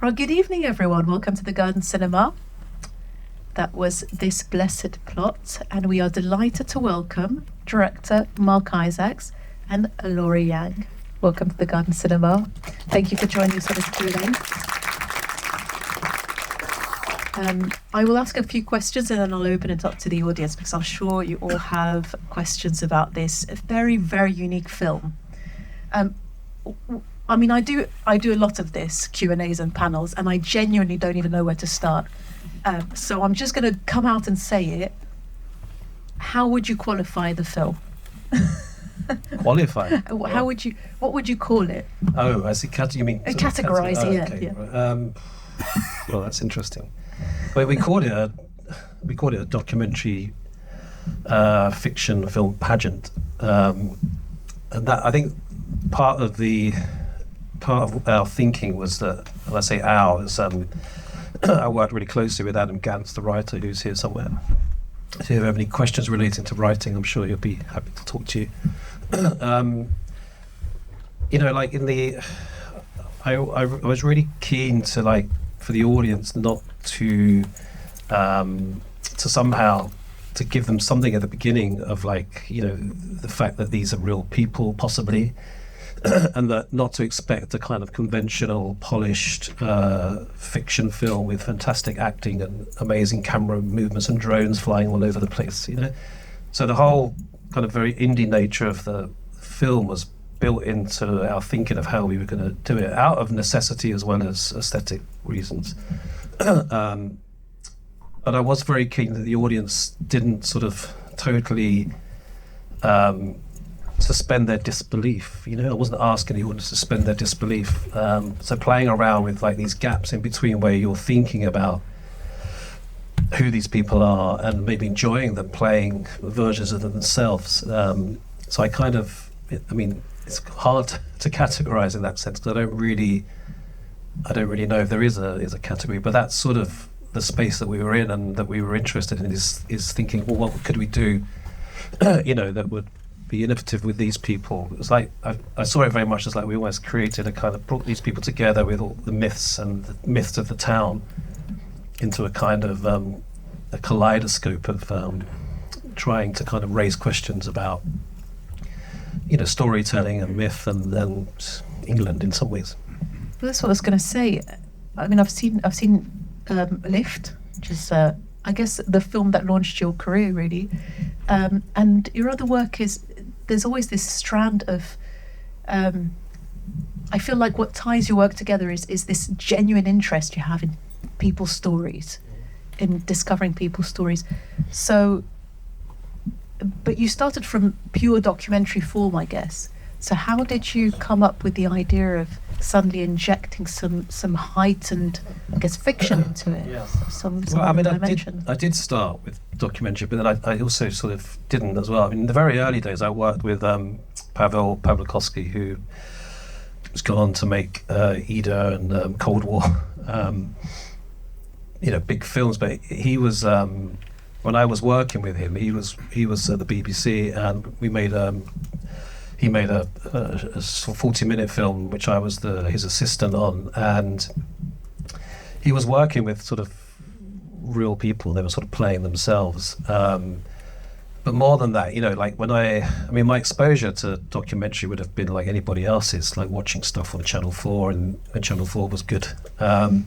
Well, good evening, everyone. Welcome to the Garden Cinema. That was This Blessed Plot, and we are delighted to welcome director Marc Isaacs and Laurie Yang. Welcome to the Garden Cinema. Thank you for joining us on this Q&A. I will ask a few questions and then I'll open it up to the audience because I'm sure you all have questions about this very, very unique film. I mean, I do a lot of this, Q&As and panels, and I genuinely don't even know where to start. So I'm just going to come out and say it. How would you qualify the film? Qualify? What would you call it? Oh, I see. You mean categorise? Okay. Yeah. Well, that's interesting. Well, we called it a documentary fiction film pageant, and that, I think, part of our thinking was that, when I say ours, I worked really closely with Adam Gantz, the writer, who's here somewhere. So if you have any questions relating to writing, I'm sure he'll be happy to talk to you. Like I was really keen to for the audience not to somehow to give them something at the beginning of the fact that these are real people possibly, and that not to expect a kind of conventional polished fiction film with fantastic acting and amazing camera movements and drones flying all over the place, So the whole kind of very indie nature of the film was built into our thinking of how we were going to do it, out of necessity as well as aesthetic reasons. But I was very keen that the audience didn't sort of totally suspend their disbelief. I wasn't asking the audience to suspend their disbelief. So playing around with these gaps in between where you're thinking about who these people are and maybe enjoying them playing versions of themselves. So it's hard to categorize in that sense because I don't really know if there is a category, but that's sort of the space that we were in and that we were interested in is thinking, well, what could we do, that would be innovative with these people. It's I saw it very much as we almost created brought these people together with all the myths and the myths of the town into a kind of a kaleidoscope of trying to kind of raise questions about storytelling and myth and England in some ways. Well, that's what I was going to say. I mean, I've seen Lift, which is I guess the film that launched your career really, and your other work there's always this strand of I feel like what ties your work together is this genuine interest you have in people's stories, in discovering people's stories. So, but you started from pure documentary form, I guess. So how did you come up with the idea of suddenly injecting some heightened, I guess, fiction into it? Yeah. Some dimension. I did start with documentary, but then I also sort of didn't as well. In the very early days, I worked with Pavel Pawlikowski, who was gone on to make Ida and Cold War, big films. But he was when I was working with him, he was at the BBC, and he made a 40-minute film, which I was his assistant on, and he was working with sort of real people. They were sort of playing themselves. But more than that, my exposure to documentary would have been like anybody else's, like watching stuff on Channel 4 and when Channel 4 was good, and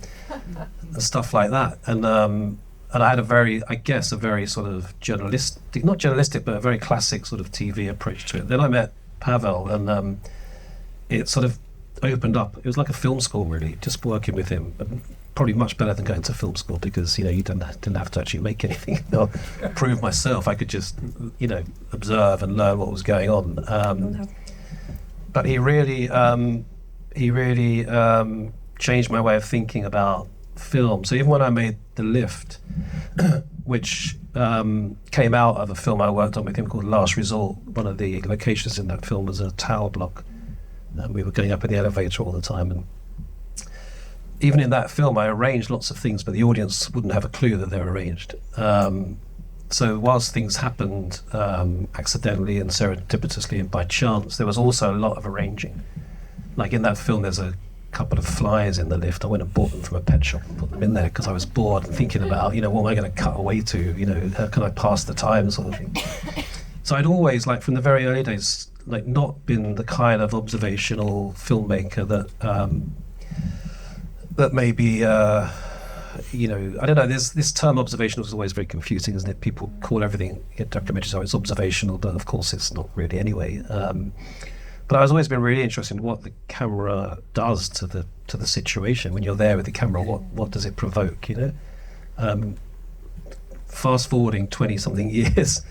stuff like that. And I had a very sort of not journalistic, but a very classic sort of TV approach to it. Then I met Pavel, and it sort of opened up. It was like a film school, really, just working with him. Probably much better than going to film school because you didn't have to actually make anything or prove myself. I could just observe and learn what was going on. But he really changed my way of thinking about film. So even when I made The Lift, which came out of a film I worked on with him called Last Resort, one of the locations in that film was a tower block, and we were going up in the elevator all the time. And even in that film, I arranged lots of things, but the audience wouldn't have a clue that they're arranged. So whilst things happened accidentally and serendipitously and by chance, there was also a lot of arranging. Like in that film, there's a couple of flies in the lift. I went and bought them from a pet shop and put them in there because I was bored and thinking about, what am I going to cut away to? How can I pass the time, sort of thing. So I'd always, like from the very early days, like not been the kind of observational filmmaker that maybe, I don't know, this term observational is always very confusing, isn't it? People call everything in documentaries, it's observational, but of course it's not really anyway. But I've always been really interested in what the camera does to the situation. When you're there with the camera, what does it provoke, Fast forwarding 20-something years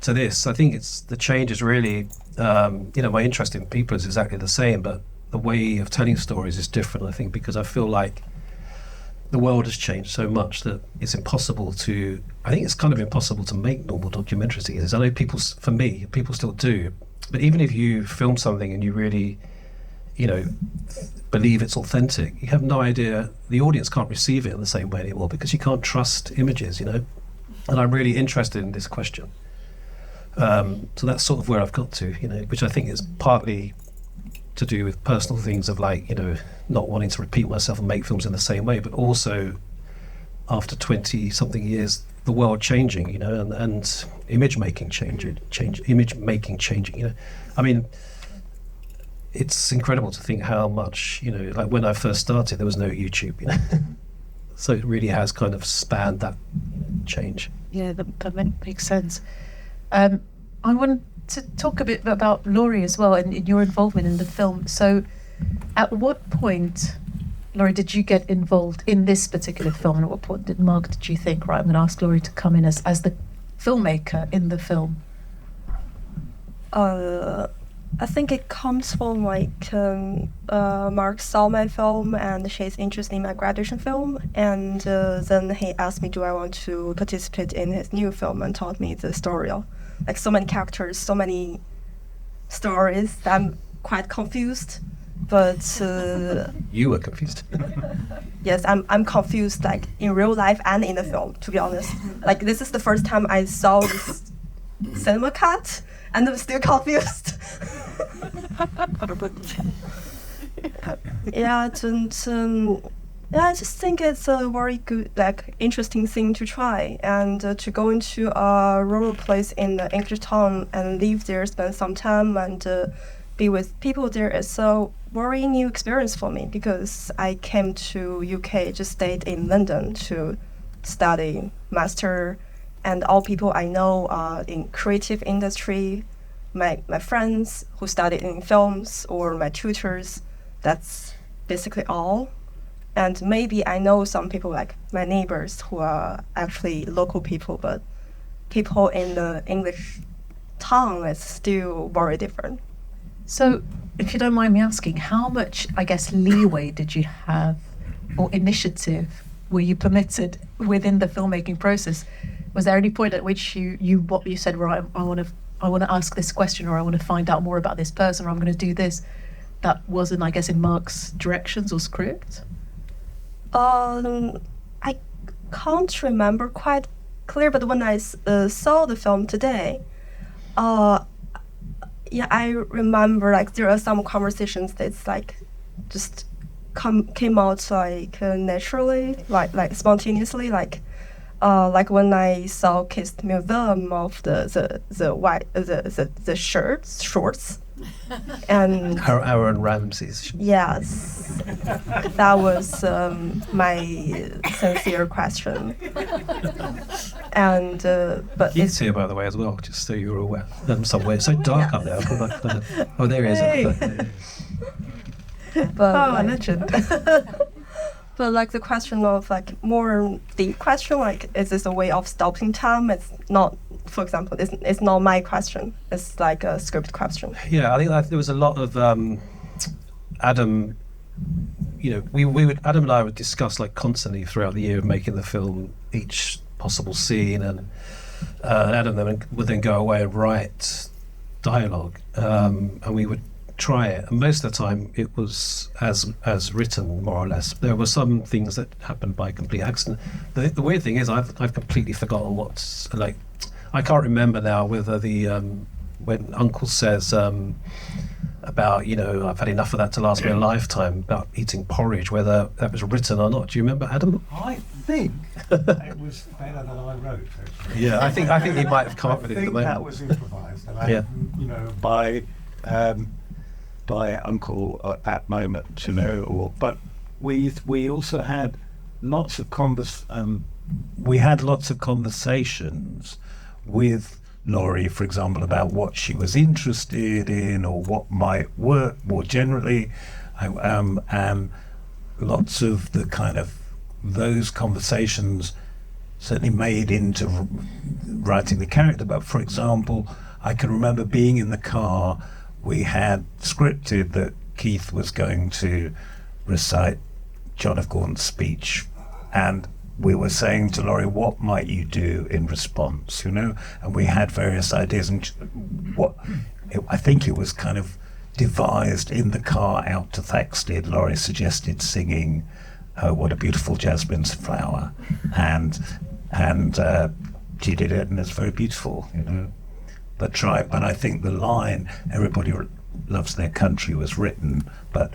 to this, I think the change is really, my interest in people is exactly the same, but the way of telling stories is different, I think, because I feel like the world has changed so much that it's impossible to, I think it's kind of impossible to make normal documentaries these days. I know people still do, but even if you film something and you really, believe it's authentic, you have no idea, the audience can't receive it in the same way anymore because you can't trust images, And I'm really interested in this question. So that's sort of where I've got to, which I think is partly to do with personal things of like, not wanting to repeat myself and make films in the same way, but also after 20-something years, the world changing, and image making changing. I mean, it's incredible to think how much, like when I first started, there was no YouTube, So it really has kind of spanned that change. Yeah, that makes sense. I want to talk a bit about Laurie as well and your involvement in the film. So at what point, Laurie, did you get involved in this particular film? And at what point did you think, right, I'm going to ask Laurie to come in as the filmmaker in the film? I think it comes from Marc saw my film and she's interested in my graduation film, and then he asked me do I want to participate in his new film and taught me the story of like so many characters, so many stories that I'm quite confused. But you were confused. Yes, I'm confused like in real life and in the film, to be honest. Like this is the first time I saw this cinema cut and I'm still confused. I just think it's a very good, interesting thing to try, and to go into a rural place in the English town and live there, spend some time, and be with people there is a very new experience for me, because I came to UK, just stayed in London to study master, and all people I know are in creative industry, my friends who studied in films, or my tutors, that's basically all. And maybe I know some people like my neighbors who are actually local people, but people in the English town is still very different. So, if you don't mind me asking, how much, I guess, leeway did you have, or initiative were you permitted within the filmmaking process? Was there any point at which you said, right, I want to ask this question, or I want to find out more about this person, or I'm going to do this, that wasn't, I guess, in Marc's directions or script? I can't remember quite clear, but when I saw the film today, I remember like there are some conversations that's like just came out like naturally, like spontaneously, like when I saw Kissed Museum of the shorts. And Aaron Ramsey's. Yes, that was my sincere question. And but he's here, by the way, as well, just so you're aware. Somewhere it's so dark up there. Oh, there he is. Hey. But legend. But like the question of like more deep question, like is this a way of stopping time? It's not. For example, it's not my question. It's like a script question. Yeah, I think that there was a lot of Adam. Adam and I would discuss like constantly throughout the year of making the film each possible scene, and Adam then would then go away and write dialogue, and we would try it. And most of the time, it was as written, more or less. There were some things that happened by complete accident. The weird thing is, I've completely forgotten what's like. I can't remember now whether the when Uncle says about, I've had enough of that to last me a lifetime, about eating porridge, whether that was written or not. Do you remember, Adam? I think it was better than I wrote. Actually. Yeah, I think he might have come up with it. I think that was improvised, by Uncle at that moment, But we also had lots of conversations with Laurie, for example, about what she was interested in or what might work more generally, and lots of the kind of those conversations certainly made into writing the character. But for example, I can remember being in the car, we had scripted that Keith was going to recite John F. Gordon's speech, and we were saying to Laurie, what might you do in response, and we had various ideas, and I think it was kind of devised in the car out to Thaxted. Laurie suggested singing "Oh, What a Beautiful Jasmine's Flower," and she did it, and it's very beautiful, But I think the line "Everybody loves their country" was written, but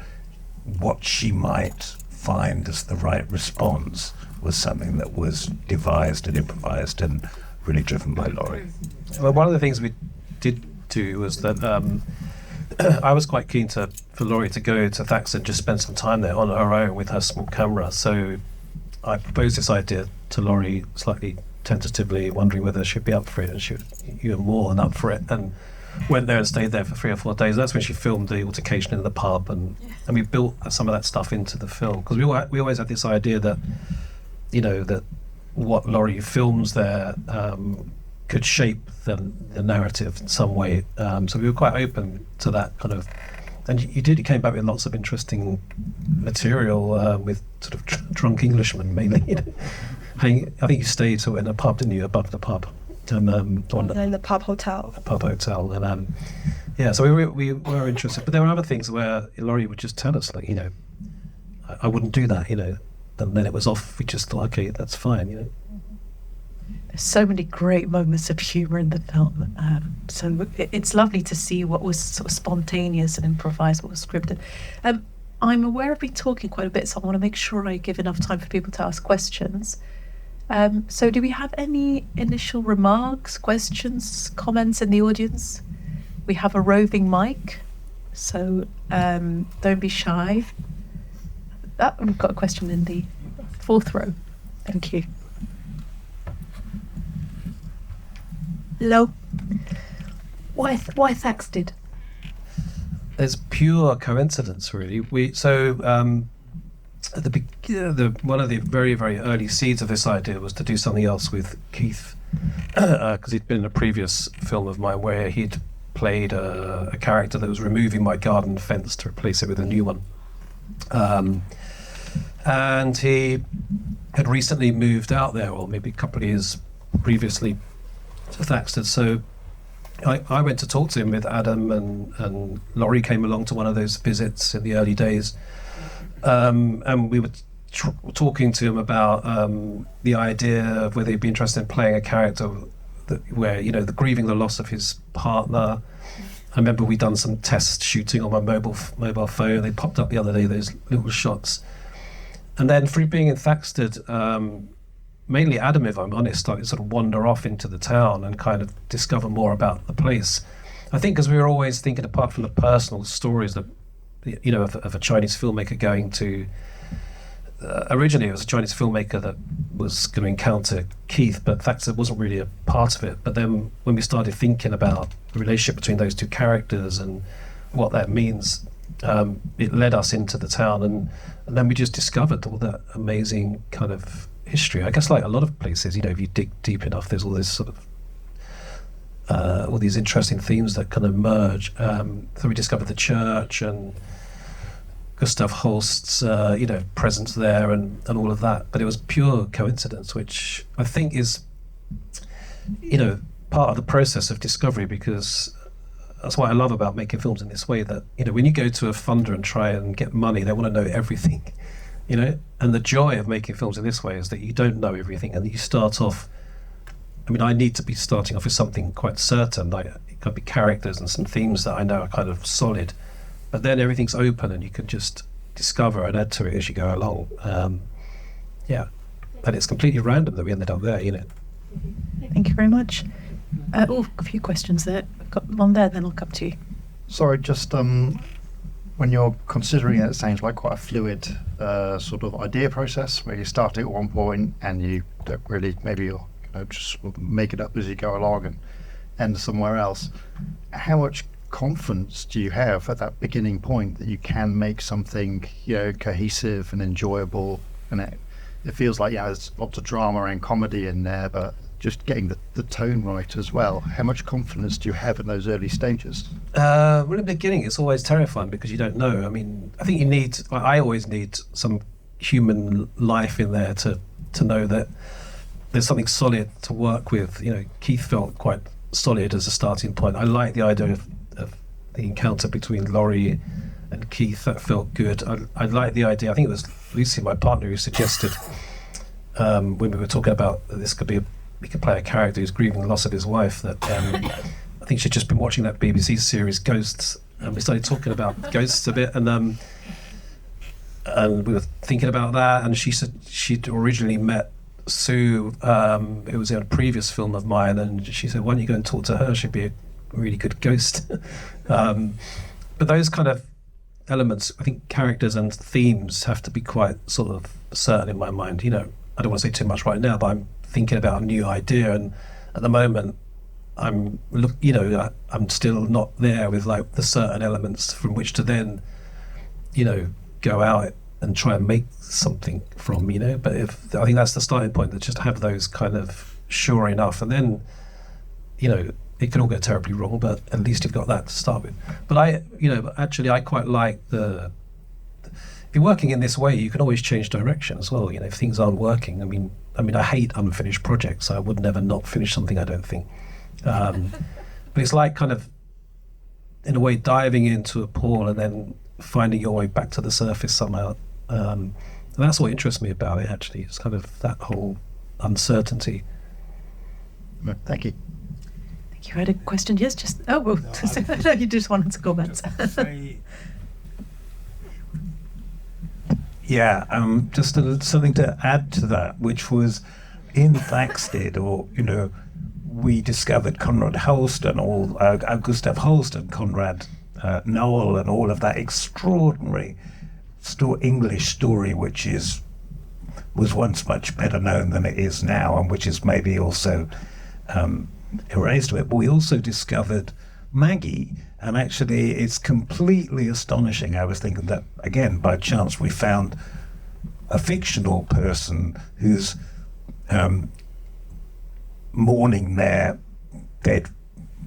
what she might find as the right response was something that was devised and improvised and really driven by Laurie. Well, one of the things we did do was that I was quite keen for Laurie to go to Thaxted and just spend some time there on her own with her small camera. So I proposed this idea to Laurie slightly tentatively, wondering whether she'd be up for it, and she was even more than up for it, and went there and stayed there for 3 or 4 days. That's when she filmed the altercation in the pub, and we built some of that stuff into the film, because we always had this idea that that what Laurie films there could shape the narrative in some way. So we were quite open to that kind of, and you came back with lots of interesting material with sort of drunk Englishmen mainly. I think you stayed in a pub, didn't you, above the pub? In the pub hotel. And so we were interested, but there were other things where Laurie would just tell us, like, I wouldn't do that, and then it was off. We just thought, okay, that's fine, There's so many great moments of humour in the film. So it's lovely to see what was sort of spontaneous and improvised, what was scripted. I'm aware I've been talking quite a bit, so I want to make sure I give enough time for people to ask questions. So do we have any initial remarks, questions, comments in the audience? We have a roving mic, so don't be shy. We've got a question in the 4th row. Thank you. Hello. Why Thaxted? It's pure coincidence, really. At one of the very, very early seeds of this idea was to do something else with Keith, because he'd been in a previous film of mine where he'd played a character that was removing my garden fence to replace it with a new one. And he had recently moved out there, or maybe a couple of years previously, to Thaxted. So I went to talk to him with Adam, and Laurie came along to one of those visits in the early days. And we were talking to him about the idea of whether he'd be interested in playing a character where, the grieving the loss of his partner. I remember we'd done some test shooting on my mobile phone. They popped up the other day, those little shots. And then through being in Thaxted, mainly Adam, if I'm honest, started to sort of wander off into the town and kind of discover more about the place. I think because we were always thinking, apart from the personal stories that, of a Chinese filmmaker going to, originally it was a Chinese filmmaker that was going to encounter Keith, but Thaxted wasn't really a part of it. But then when we started thinking about the relationship between those two characters and what that means, it led us into the town, and then we just discovered all that amazing kind of history. I guess like a lot of places, if you dig deep enough, there's all this sort of all these interesting themes that kind of merge. So we discovered the church and Gustav Holst's presence there and all of that. But it was pure coincidence, which I think is part of the process of discovery, because that's what I love about making films in this way, that when you go to a funder and try and get money, they want to know everything, and the joy of making films in this way is that you don't know everything, and you start off, I need to be starting off with something quite certain, like it could be characters and some themes that I know are kind of solid, but then everything's open and you can just discover and add to it as you go along. And it's completely random that we ended up there, you know. Thank you very much. A few questions there. I've got one there, then I'll come to you. Sorry, just when you're considering it, it sounds like quite a fluid sort of idea process where you start at one point and you don't really, maybe you'll just sort of make it up as you go along and end somewhere else. How much confidence do you have at that beginning point that you can make something, cohesive and enjoyable? And it feels like, there's lots of drama and comedy in there, but just getting the tone right as well. How much confidence do you have in those early stages? Well, in the beginning, it's always terrifying because you don't know. I mean, I think I always need some human life in there to know that there's something solid to work with. Keith felt quite solid as a starting point. I like the idea of the encounter between Laurie and Keith. That felt good. I like the idea. I think it was Lucy, my partner, who suggested when we were talking about this we could play a character who's grieving the loss of his wife, that I think she'd just been watching that BBC series Ghosts, and we started talking about ghosts a bit, and we were thinking about that, and she said she'd originally met Sue, it was in a previous film of mine, and she said, why don't you go and talk to her, she'd be a really good ghost. But those kind of elements, I think characters and themes have to be quite sort of certain in my mind. I don't want to say too much right now, but I'm thinking about a new idea, and at the moment I'm still not there with like the certain elements from which to then go out and try and make something from, but I think that's the starting point, that just have those kind of sure enough, and then it can all go terribly wrong, but at least you've got that to start with. But I quite like if you're working in this way, you can always change direction as well. If things aren't working, I mean, I hate unfinished projects. I would never not finish something, I don't think. But it's like kind of, in a way, diving into a pool and then finding your way back to the surface somehow. And that's what interests me about it, actually. It's kind of that whole uncertainty. Thank you. Thank you. I had a question. Yes, just... No, you just wanted to comment. Just something to add to that, which was in Thaxted, we discovered Conrad Holst and Gustav Holst and Conrad Noel and all of that extraordinary English story, which was once much better known than it is now, and which is maybe also erased a bit. But we also discovered Maggie, and actually it's completely astonishing. I was thinking that, again, by chance we found a fictional person who's mourning their dead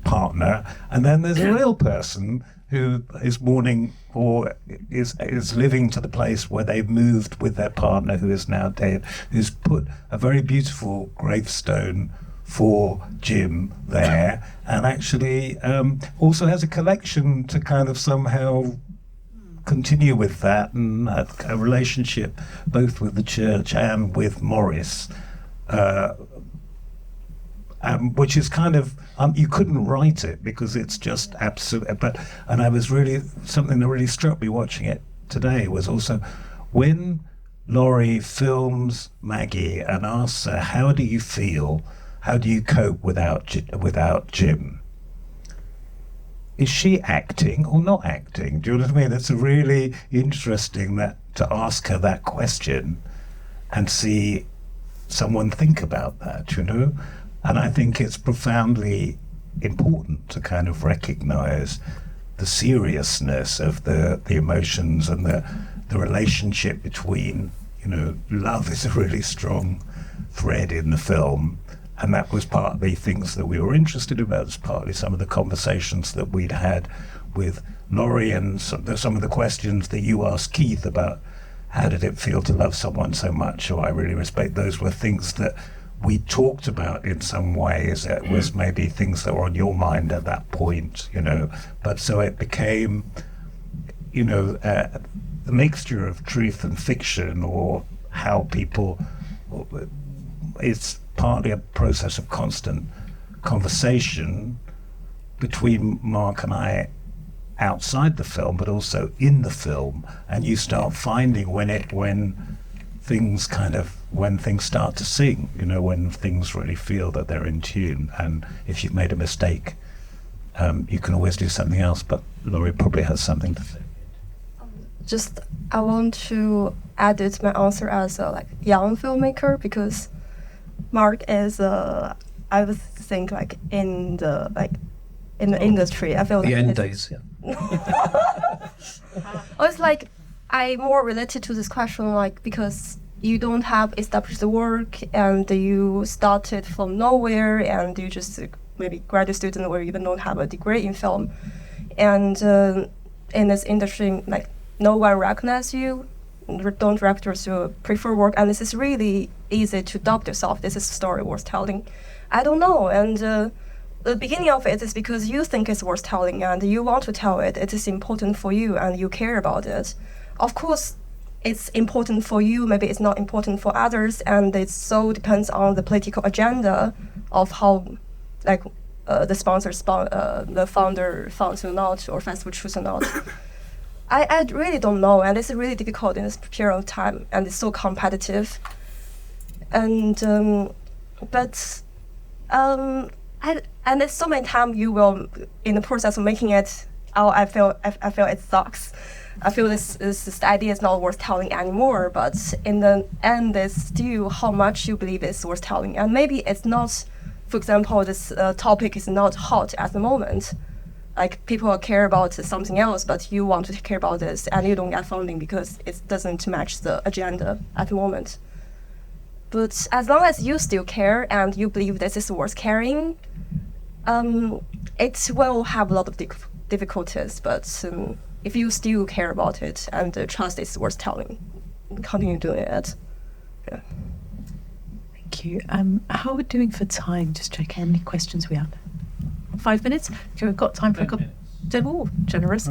partner, and then there's a real person who is mourning or is living to the place where they've moved with their partner who is now dead, who's put a very beautiful gravestone for Jim there, and actually also has a collection to kind of somehow continue with that, and a relationship both with the church and with Morris, which is kind of you couldn't write it because it's just absolute. And I was really, something that really struck me watching it today was also when Laurie films Maggie and asks her, how do you feel, how do you cope without Jim? Is she acting or not acting? Do you know what I mean? It's really interesting to ask her that question and see someone think about that, And I think it's profoundly important to kind of recognize the seriousness of the emotions and the relationship between, love is a really strong thread in the film. And that was partly things that we were interested about. It's partly some of the conversations that we'd had with Laurie, and some of the questions that you asked Keith about how did it feel to love someone so much. So I really respect those were things that we talked about in some ways. It was maybe things that were on your mind at that point, But so it became, a mixture of truth and fiction, or how people. It's partly a process of constant conversation between Mark and I outside the film, but also in the film, and you start finding when things start to sing, when things really feel that they're in tune, and if you've made a mistake, you can always do something else. But Laurie probably has something to say. Just I want to edit my answer as a young filmmaker, because Mark is I would think in the industry. I feel The end days, yeah. It's I more related to this question because you don't have established work and you started from nowhere and you just maybe graduate student or even don't have a degree in film, and in this industry no one recognizes you, don't directors prefer work, and this is really easy to doubt yourself. This is a story worth telling. I don't know, and the beginning of it is because you think it's worth telling and you want to tell it. It is important for you and you care about it. Of course, it's important for you, maybe it's not important for others, and it so depends on the political agenda of how the sponsor, the founder funds or not, or festival choose or not. I really don't know, and it's really difficult in this period of time, and it's so competitive. And and there's so many times you will, in the process of making it, I feel it sucks. I feel this idea is not worth telling anymore. But in the end, it's still how much you believe it's worth telling, and maybe it's not. For example, this topic is not hot at the moment. People care about something else, but you want to care about this, and you don't get funding because it doesn't match the agenda at the moment. But as long as you still care and you believe this is worth carrying, it will have a lot of difficulties. But if you still care about it and trust it's worth telling, continue doing it. Yeah. Thank you. How are we doing for time? Just check how many questions we have. 5 minutes? Okay, we've got time for a couple. Oh, generous.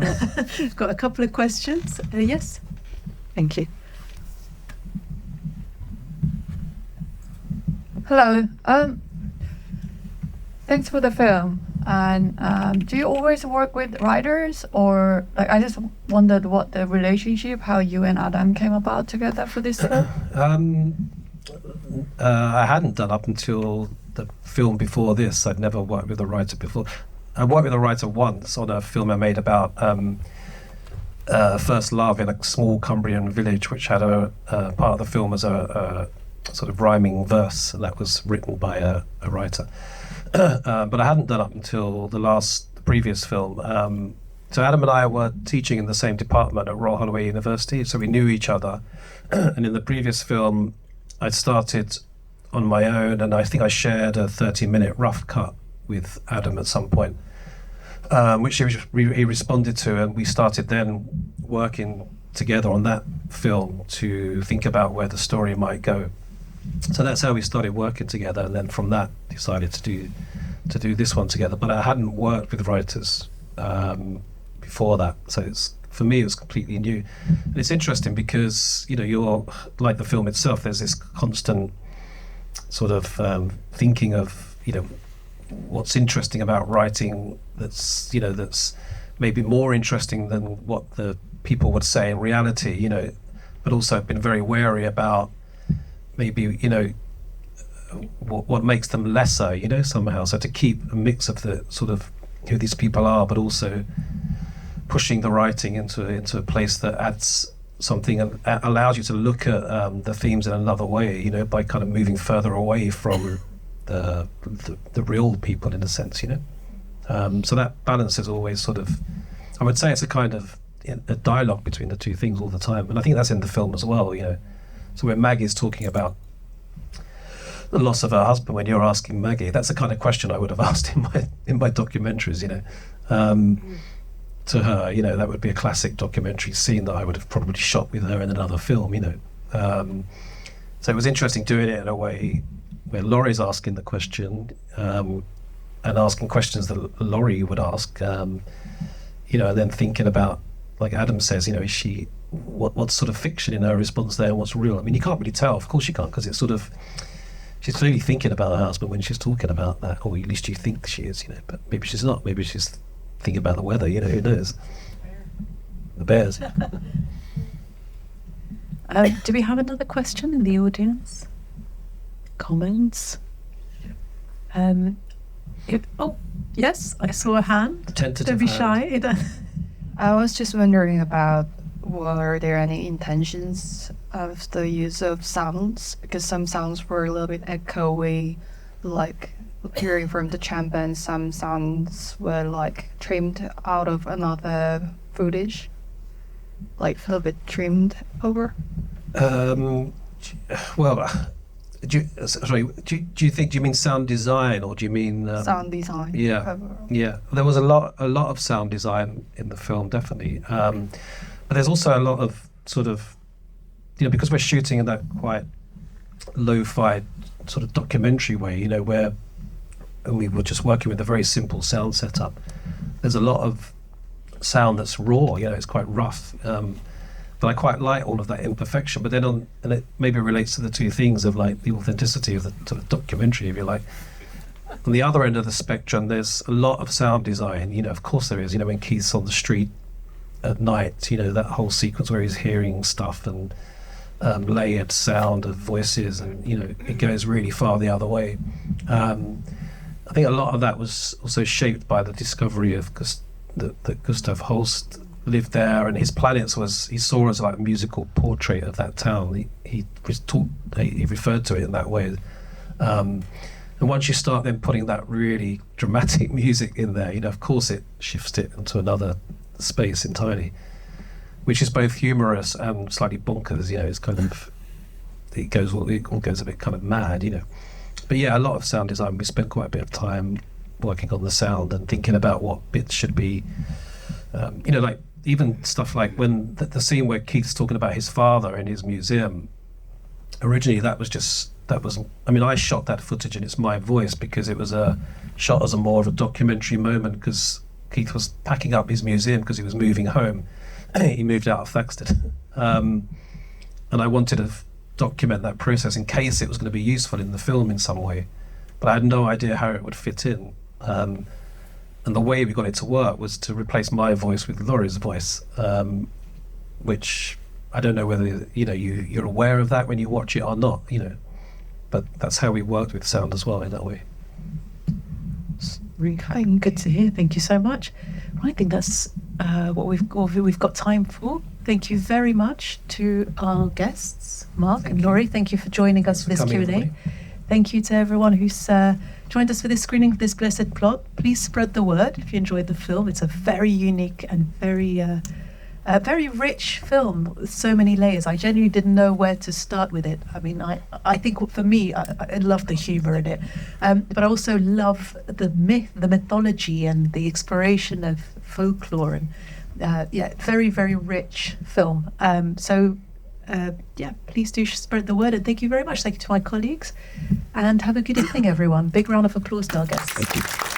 We've got a couple of questions. Yes. Thank you. Hello. Thanks for the film. And do you always work with writers, or I just wondered what the relationship, how you and Adam came about together for this film? I hadn't done up until the film before this. I'd never worked with a writer before. I worked with a writer once on a film I made about first love in a small Cumbrian village, which had a part of the film as a sort of rhyming verse that was written by a writer. But I hadn't done up until the previous film. So Adam and I were teaching in the same department at Royal Holloway University, so we knew each other. And in the previous film, I started on my own, and I think I shared a 30-minute rough cut with Adam at some point, which he responded to, and we started then working together on that film to think about where the story might go. So that's how we started working together, and then from that decided to do this one together. But I hadn't worked with writers before that, so for me it was completely new. And it's interesting because you're like the film itself. There's this constant sort of thinking of what's interesting about writing that's maybe more interesting than what the people would say in reality. But also been very wary about maybe what makes them lesser, somehow. So to keep a mix of the sort of who these people are, but also pushing the writing into a place that adds something and allows you to look at the themes in another way, by kind of moving further away from the real people in a sense, So that balance is always sort of, I would say it's a kind of a dialogue between the two things all the time, and I think that's in the film as well, So when Maggie's talking about the loss of her husband, when you're asking Maggie, that's the kind of question I would have asked in my documentaries, to her, that would be a classic documentary scene that I would have probably shot with her in another film, So it was interesting doing it in a way where Laurie's asking the question, and asking questions that Laurie would ask, and then thinking about, like Adam says, is she, what's sort of fiction in her response there and what's real? I mean, you can't really tell, of course you can't, because it's sort of, she's clearly thinking about her husband when she's talking about that, or at least you think she is, but maybe she's not, maybe she's think about the weather. You know, who knows? The bears. Do we have another question in the audience? Comments? Yes, I saw a hand. Tentative Don't be hand. shy. I was just wondering about were there any intentions of the use of sounds? Because some sounds were a little bit echoey, like hearing from the chamber, and some sounds were like trimmed out of another footage, like a little bit trimmed over. Well, do you mean sound design, or do you mean Sound design. Yeah, overall. yeah. There was a lot of sound design in the film, definitely. But there's also a lot of sort of, because we're shooting in that quite lo-fi sort of documentary way, where we were just working with a very simple sound setup. There's a lot of sound that's raw, it's quite rough. But I quite like all of that imperfection. But then and it maybe relates to the two things of like the authenticity of the sort of documentary, if you like. On the other end of the spectrum, there's a lot of sound design. Of course there is. When Keith's on the street at night, that whole sequence where he's hearing stuff and layered sound of voices, and it goes really far the other way. I think a lot of that was also shaped by the discovery of that Gustav Holst lived there, and his planets he saw as like a musical portrait of that town. He referred to it in that way. And once you start then putting that really dramatic music in there, of course it shifts it into another space entirely, which is both humorous and slightly bonkers. It's kind of it all goes a bit kind of mad. But yeah, a lot of sound design. We spent quite a bit of time working on the sound and thinking about what bits should be. Like even stuff like when the scene where Keith's talking about his father in his museum. Originally, I shot that footage and it's my voice because it was shot as a more of a documentary moment, because Keith was packing up his museum because he was moving home. He moved out of Thaxted. And I wanted to document that process in case it was going to be useful in the film in some way. But I had no idea how it would fit in. And the way we got it to work was to replace my voice with Laurie's voice, which I don't know whether you're aware of that when you watch it or not. But that's how we worked with sound as well in that way. Really good to hear. Thank you so much. I think that's what we've got time for. Thank you very much to our guests, Marc and Laurie. Thank you for joining us for this Q&A. Everybody. Thank you to everyone who's joined us for this screening of This Blessed Plot. Please spread the word if you enjoyed the film. It's a very unique and very rich film with so many layers. I genuinely didn't know where to start with it. I mean, I think for me, I love the humour in it, but I also love the mythology and the exploration of folklore, and very, very rich film. Please do spread the word, and thank you very much. Thank you to my colleagues, and have a good evening, everyone. Big round of applause to our guests. Thank you.